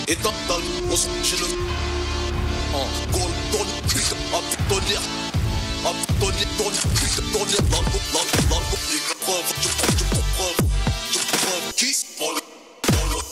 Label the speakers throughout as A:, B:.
A: Et dans le poste, j'ai le Golden Click, tonnerre, tonnerre, dans le les preuves, je comprends, qui dans le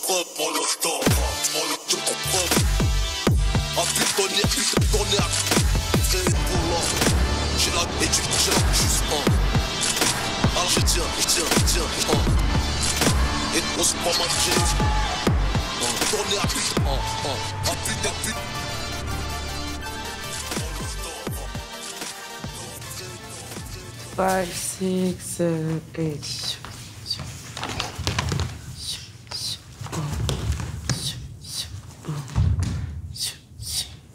A: preuve, dans le temps, je comprends, tonnerre, frère pour l'or, j'ai la juste, alors je tiens, et on se prend ma tourner à plus, à plus.
B: 5, 6, 7,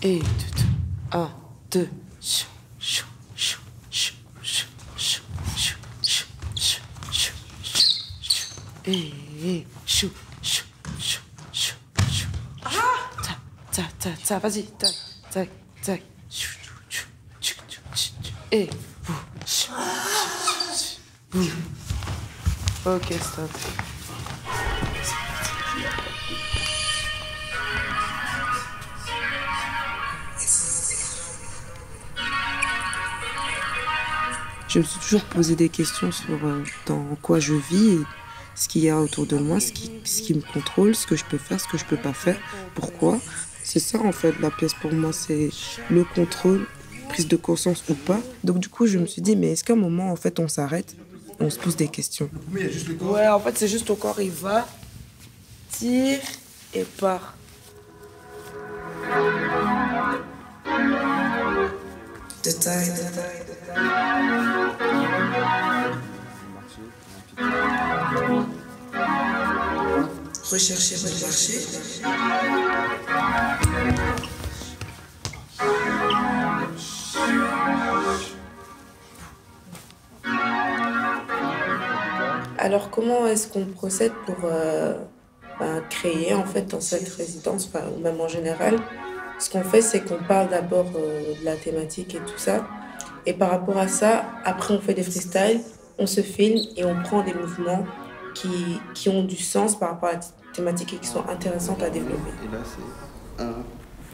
B: 8. 1, 2. Ça, vas-y, tac. Et ok, stop. Je me suis toujours posé des questions sur dans quoi je vis, et ce qu'il y a autour de moi, ce qui me contrôle, ce que je peux faire, ce que je peux pas faire, pourquoi. C'est ça en fait la pièce pour moi, c'est le contrôle, prise de conscience ou pas. Donc du coup je me suis dit mais est-ce qu'à un moment en fait on s'arrête, on se pose des questions. Ouais, en fait c'est juste ton corps il va, tire et part. Détail. Rechercher. Alors comment est-ce qu'on procède pour créer en fait dans cette résidence, ou même en général? Ce qu'on fait, c'est qu'on parle d'abord de la thématique et tout ça, et par rapport à ça, après on fait des freestyles, on se filme et on prend des mouvements qui ont du sens par rapport à la thématique et qui sont intéressantes à développer.
C: Et là, c'est un...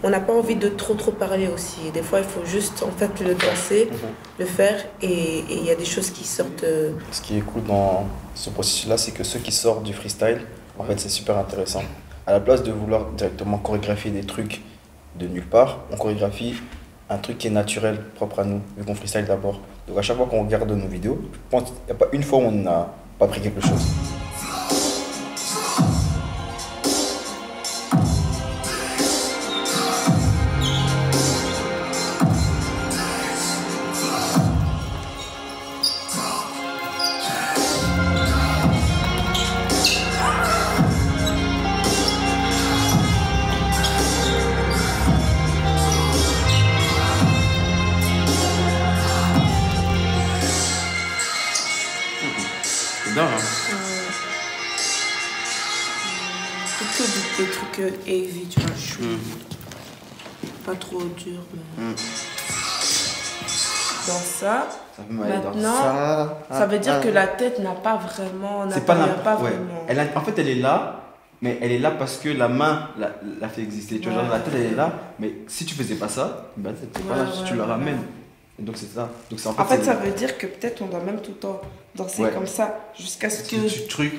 B: On n'a pas envie de trop parler aussi. Des fois, il faut juste en fait le danser, le faire, et il y a des choses qui sortent.
C: Ce qui est cool dans ce processus-là, c'est que ceux qui sortent du freestyle, en fait, c'est super intéressant. À la place de vouloir directement chorégraphier des trucs de nulle part, on chorégraphie un truc qui est naturel, propre à nous, vu qu'on freestyle d'abord. Donc à chaque fois qu'on regarde nos vidéos, je pense qu'il n'y a pas une fois où on n'a pas pris quelque chose.
B: Des trucs heavy, tu vois. Pas trop dur, mais... Dans ça, maintenant, ça veut dire que la tête n'a pas vraiment...
C: C'est pas
B: vraiment.
C: En fait, elle est là, mais elle est là parce que la main l'a fait exister. Tu vois, genre, la tête, elle est là, mais si tu faisais pas ça, ben, t'es pas là, tu la ramènes. Et donc, c'est ça. Donc,
B: en fait, ça veut dire que peut-être on doit même tout le temps danser comme ça, jusqu'à ce que...
C: Tu trucs,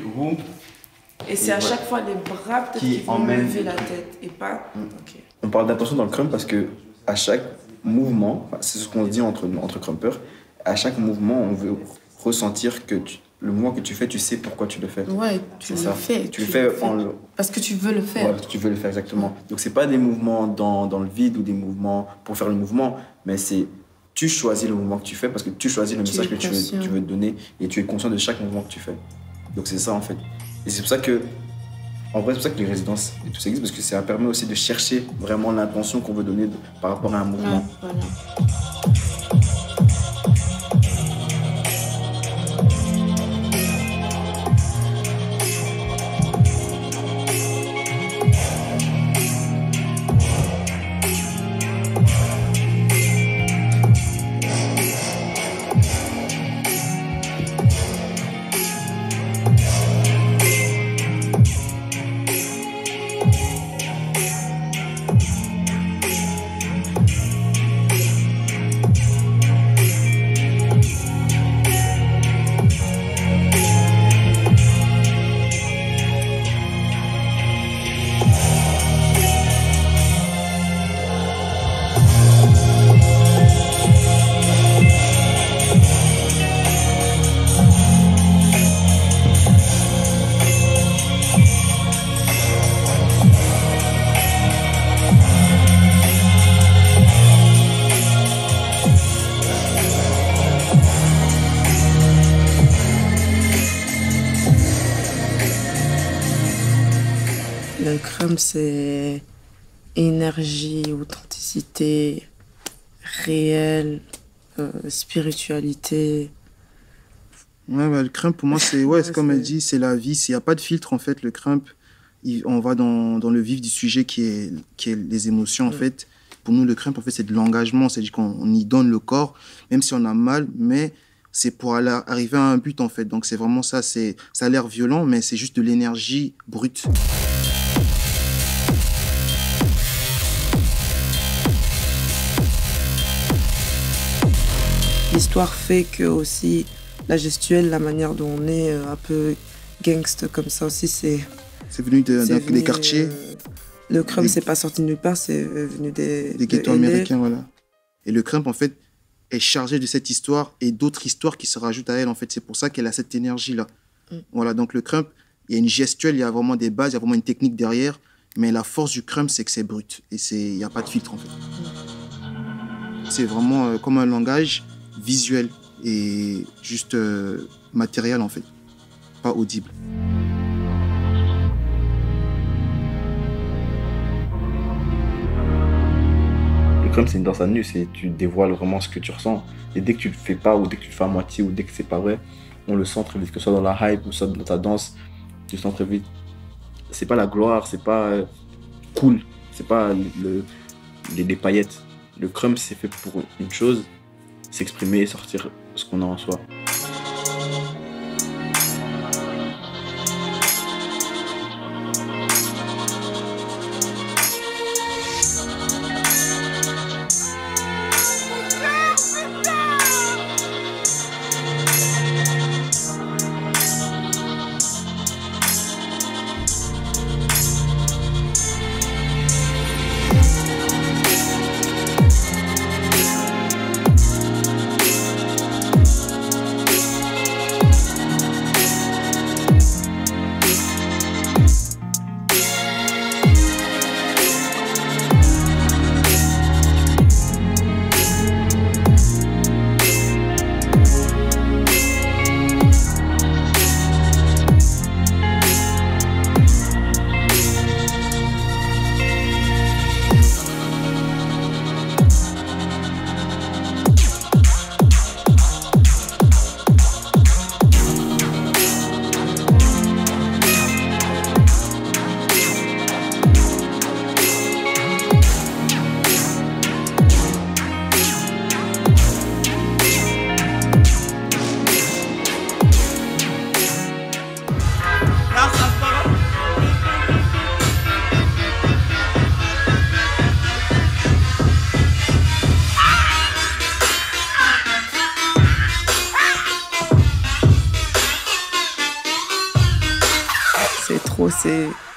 B: Et c'est à chaque fois les bras peut-être qui vont lever la tête et pas... Okay.
C: On parle d'attention dans le crump parce que à chaque mouvement, c'est ce qu'on se dit entre crumpers, à chaque mouvement, on veut ressentir que le mouvement que tu fais, tu sais pourquoi tu le fais.
B: Ouais, tu le fais.
C: Tu le fais
B: parce que tu veux le faire.
C: Ouais, parce que tu veux le faire, exactement. Donc, c'est pas des mouvements dans le vide ou des mouvements pour faire le mouvement, mais c'est tu choisis le mouvement que tu fais parce que tu choisis le message que tu veux donner et tu es conscient de chaque mouvement que tu fais. Donc, c'est ça, en fait. Et c'est pour ça que, en vrai, c'est pour ça que les résidences et tout ça existe, parce que ça permet aussi de chercher vraiment l'intention qu'on veut donner par rapport à un mouvement.
B: Ouais, voilà. Le crump, c'est énergie, authenticité, réel, spiritualité.
D: Ouais, bah, le crump, pour moi, c'est c'est comme elle dit, c'est la vie. S'il n'y a pas de filtre, en fait, le crump, on va dans le vif du sujet qui est les émotions, en fait. Pour nous, le crump, en fait, c'est de l'engagement. C'est-à-dire qu'on y donne le corps, même si on a mal, mais c'est pour arriver à un but, en fait. Donc, c'est vraiment ça. Ça a l'air violent, mais c'est juste de l'énergie brute.
B: L'histoire fait que aussi la gestuelle, la manière dont on est un peu gangsta comme ça aussi, c'est
D: venu des quartiers.
B: Le crump, c'est pas sorti de nulle part, c'est venu des
D: ghettos américains, voilà. Et le crump, en fait, est chargé de cette histoire et d'autres histoires qui se rajoutent à elle, en fait. C'est pour ça qu'elle a cette énergie-là. Voilà, donc le crump, il y a une gestuelle, il y a vraiment des bases, il y a vraiment une technique derrière, mais la force du crump, c'est que c'est brut et il n'y a pas de filtre, en fait. C'est vraiment comme un langage visuel et juste matériel, en fait, pas audible.
C: Le crump, c'est une danse à nu, tu dévoiles vraiment ce que tu ressens. Et dès que tu le fais pas, ou dès que tu le fais à moitié, ou dès que c'est pas vrai, on le sent très vite, que ce soit dans la hype, ou soit dans ta danse, tu le sens très vite. C'est pas la gloire, c'est pas cool, c'est pas les paillettes. Le crump, c'est fait pour une chose, s'exprimer et sortir ce qu'on a en soi.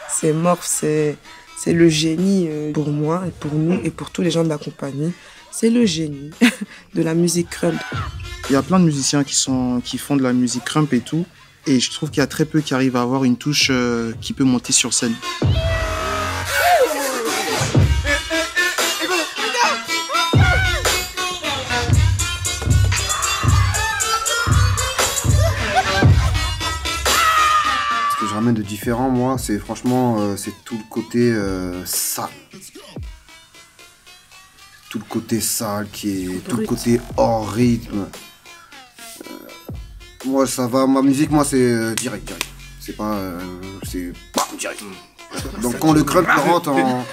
B: C'est Morph, c'est le génie pour moi, et pour nous, et pour tous les gens de la compagnie. C'est le génie de la musique crump.
D: Il y a plein de musiciens qui font de la musique crump et tout, et je trouve qu'il y a très peu qui arrivent à avoir une touche qui peut monter sur scène.
E: De différent, moi, c'est franchement c'est tout le côté sale. Tout le côté sale qui est tout le côté hors rythme. Moi ça va, ma musique moi c'est direct. C'est pas c'est direct. Donc quand le crump rentre en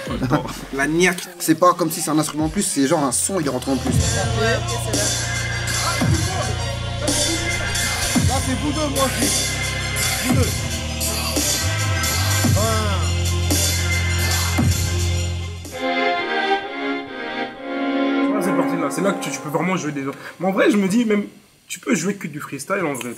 E: la niaque, c'est pas comme si c'est un instrument en plus, c'est genre un son il rentre en plus. Là c'est vous deux, moi aussi. Vous deux.
F: C'est là que tu peux vraiment jouer des gens. Mais en vrai, je me dis, même, tu peux jouer que du freestyle en vrai.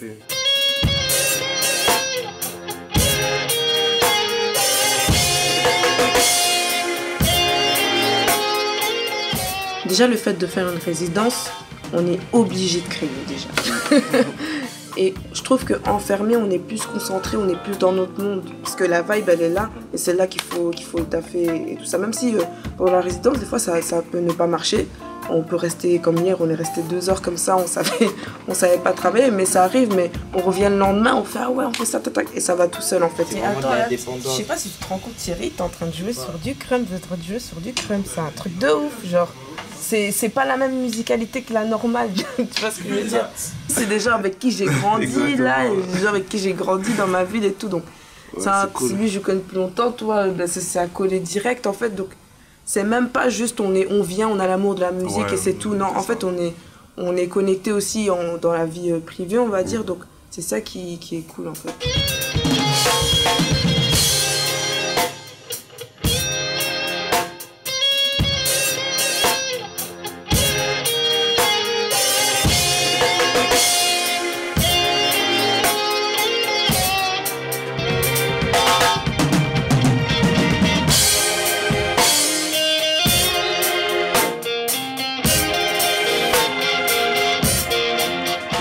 B: Déjà, le fait de faire une résidence, on est obligé de créer déjà. Et je trouve qu'enfermé, on est plus concentré, on est plus dans notre monde. Parce que la vibe, elle est là, et c'est là qu'il faut taffer et tout ça. Même si pour la résidence, des fois, ça peut ne pas marcher. on peut rester comme hier, on est resté 2 heures comme ça, on savait pas travailler, mais ça arrive, mais on revient le lendemain, on fait ah ouais, on fait ça, tac, et ça va tout seul en fait.
G: Et attends, là, je sais pas si tu te rends compte, Thierry, t'es en train de jouer sur du crump, vous êtes en train de jouer sur du crump, c'est un truc de ouf, genre. C'est pas la même musicalité que la normale, tu vois ce que je veux dire? C'est des gens avec qui j'ai grandi là, et des gens avec qui j'ai grandi dans ma ville et tout, donc ouais, cool. Lui je connais depuis longtemps, toi, ben, c'est à coller direct en fait, donc c'est même pas juste on vient, on a l'amour de la musique et c'est tout, non, en fait on est connecté aussi dans la vie privée on va dire, donc c'est ça qui est cool en fait.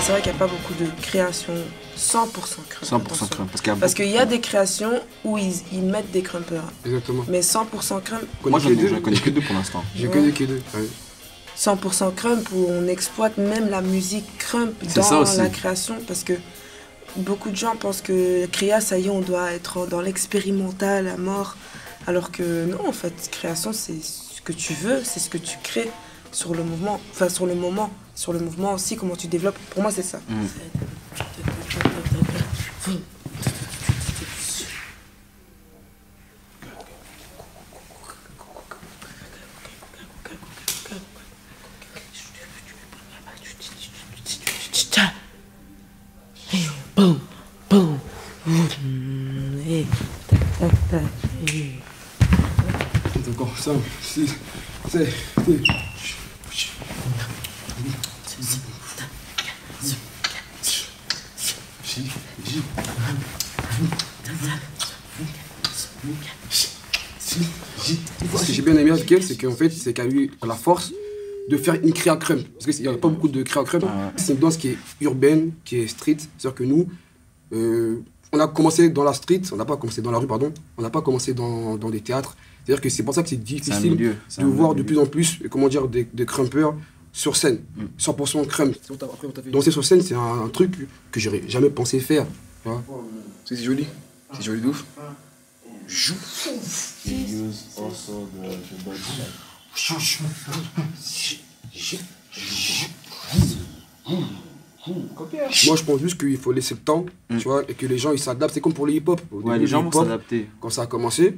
G: C'est vrai qu'il n'y a pas beaucoup de créations 100% crump.
C: 100% crump.
B: Parce qu'il y a des créations où ils mettent des crumpers.
H: Exactement.
B: Mais 100% crump.
C: Moi j'en connais que 2 pour l'instant.
H: J'ai connu que 2. Ouais.
B: 100% crump où on exploite même la musique crump dans la création. Parce que beaucoup de gens pensent que créa, ça y est, on doit être dans l'expérimental à mort. Alors que non, en fait, création, c'est ce que tu veux, c'est ce que tu crées sur le mouvement, enfin sur le moment. Sur le mouvement aussi, comment tu développes. Pour moi, c'est ça.
G: Boum, boum.
H: C'est encore 5, 6, 7, 8. Ce que j'ai bien aimé avec elle, c'est qu'en fait, c'est qu'elle a eu la force de faire une créa crump. Parce qu'il n'y a pas beaucoup de créa crump. C'est une danse qui est urbaine, qui est street. C'est-à-dire que nous, on a commencé dans la street, on n'a pas commencé dans la rue, pardon. On n'a pas commencé dans des théâtres. C'est-à-dire que c'est pour ça que c'est difficile de voir de plus en plus, comment dire, des crumpers sur scène. 100% crump. Danser sur scène, c'est un truc que j'aurais jamais pensé faire.
E: C'est joli. C'est joli de ouf. Joue.
H: Moi, je pense juste qu'il faut laisser le temps, tu vois, et que les gens ils s'adaptent. C'est comme pour le hip-hop.
C: Ouais, les gens vont s'adapter.
H: Quand ça a commencé,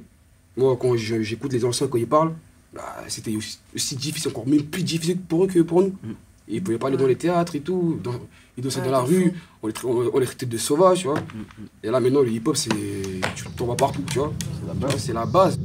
H: moi, quand j'écoute les anciens quand ils parlent, bah, c'était aussi difficile, encore même plus difficile pour eux que pour nous. Ils pouvaient pas aller dans les théâtres et tout, ils dansaient dans la rue, on les traitait de sauvages, tu vois. Et là, maintenant, le hip-hop, tu tombes partout, tu vois. C'est la base.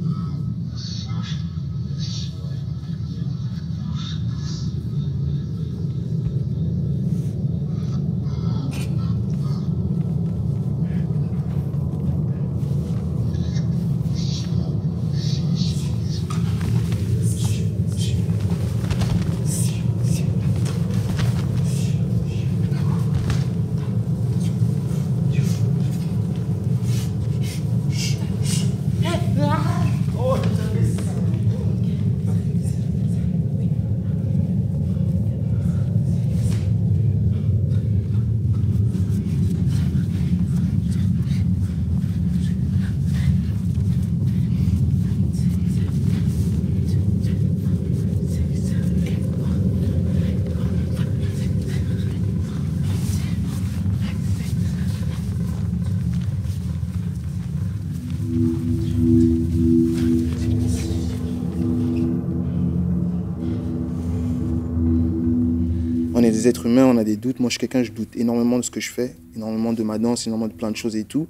D: On est des êtres humains, on a des doutes. Moi, je suis quelqu'un, je doute énormément de ce que je fais, énormément de ma danse, énormément de plein de choses et tout.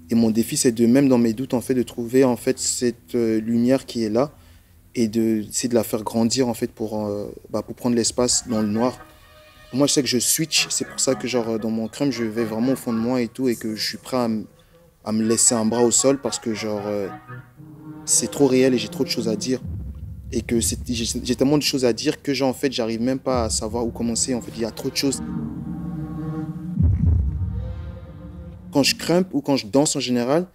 D: Et mon défi, c'est de, même dans mes doutes, en fait, de trouver en fait cette lumière qui est là et d'essayer de la faire grandir en fait pour prendre l'espace dans le noir. Moi, je sais que je switch. C'est pour ça que genre dans mon crème, je vais vraiment au fond de moi et tout, et que je suis prêt à me laisser un bras au sol parce que genre c'est trop réel et j'ai trop de choses à dire. Et que j'ai tellement de choses à dire que genre, en fait, j'arrive même pas à savoir où commencer. En fait, il y a trop de choses. Quand je crump ou quand je danse en général,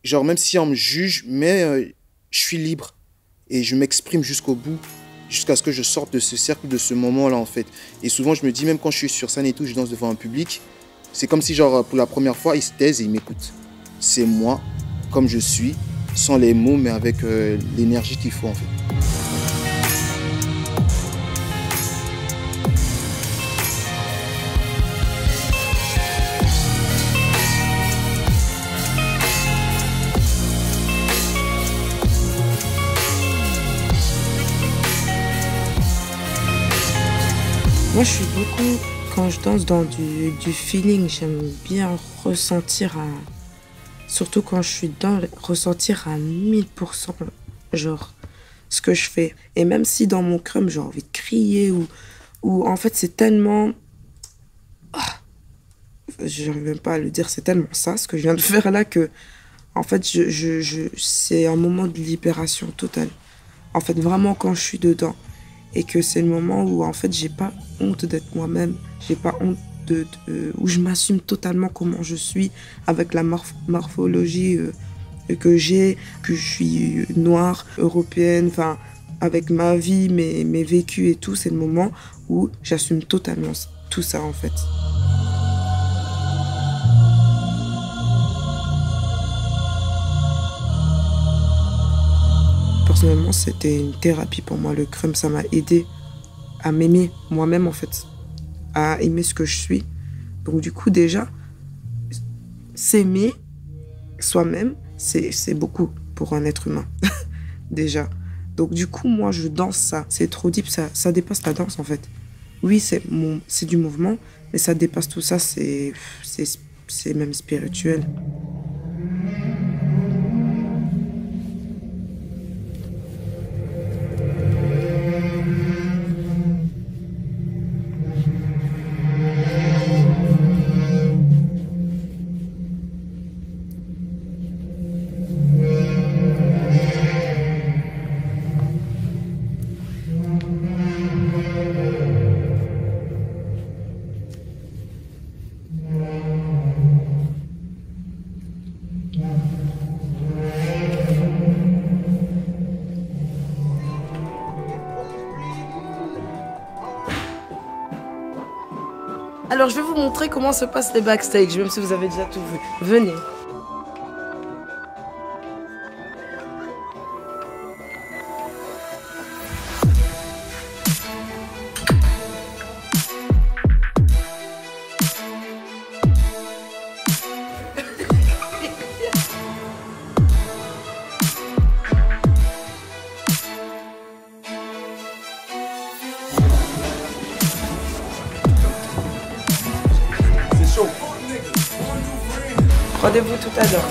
D: genre même si on me juge, mais je suis libre et je m'exprime jusqu'au bout. jusqu'à ce que je sorte de ce cercle, de ce moment-là, en fait. Et souvent, je me dis, même quand je suis sur scène et tout, je danse devant un public, c'est comme si, genre, pour la première fois, ils se taisent et ils m'écoutent. C'est moi, comme je suis, sans les mots, mais avec l'énergie qu'il faut, en fait.
B: Moi, je suis beaucoup, quand je danse, dans du feeling. J'aime bien ressentir, surtout quand je suis dans, ressentir à 1000%, genre, ce que je fais. Et même si dans mon crumb, j'ai envie de crier ou en fait, c'est tellement... je n'arrive même pas à le dire, c'est tellement ça, ce que je viens de faire là, que, en fait, c'est un moment de libération totale. En fait, vraiment, quand je suis dedans. Et que c'est le moment où, en fait, j'ai pas honte d'être moi-même. J'ai pas honte où je m'assume totalement comment je suis, avec la morphologie que j'ai, que je suis noire, européenne, enfin, avec ma vie, mes vécus et tout. C'est le moment où j'assume totalement tout ça, en fait. Personnellement, c'était une thérapie pour moi. Le crumb, ça m'a aidé à m'aimer moi-même, en fait, à aimer ce que je suis. Donc du coup, déjà, s'aimer soi-même, c'est beaucoup pour un être humain, déjà. Donc du coup, moi, je danse ça. C'est trop deep, ça dépasse la danse, en fait. Oui, c'est du mouvement, mais ça dépasse tout ça, c'est même spirituel. Alors, je vais vous montrer comment se passent les backstage, même si vous avez déjà tout vu. Venez. Rendez-vous tout à l'heure.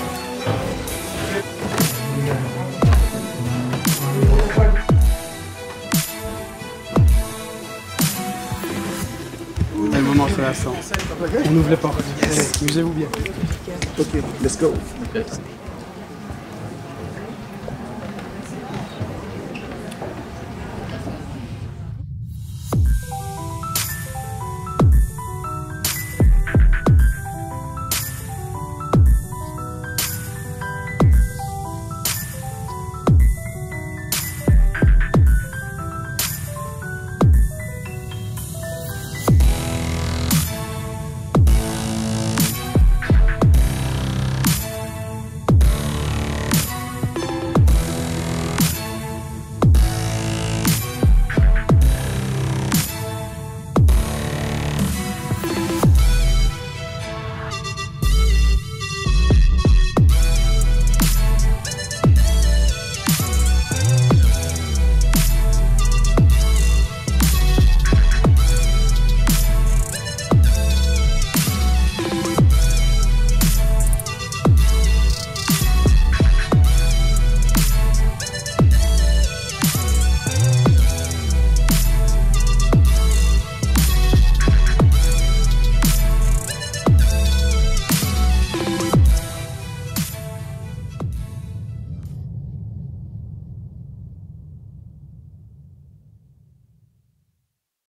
I: C'est le moment, c'est la fin. On ouvre les portes. Amusez-vous bien.
D: Ok, let's go.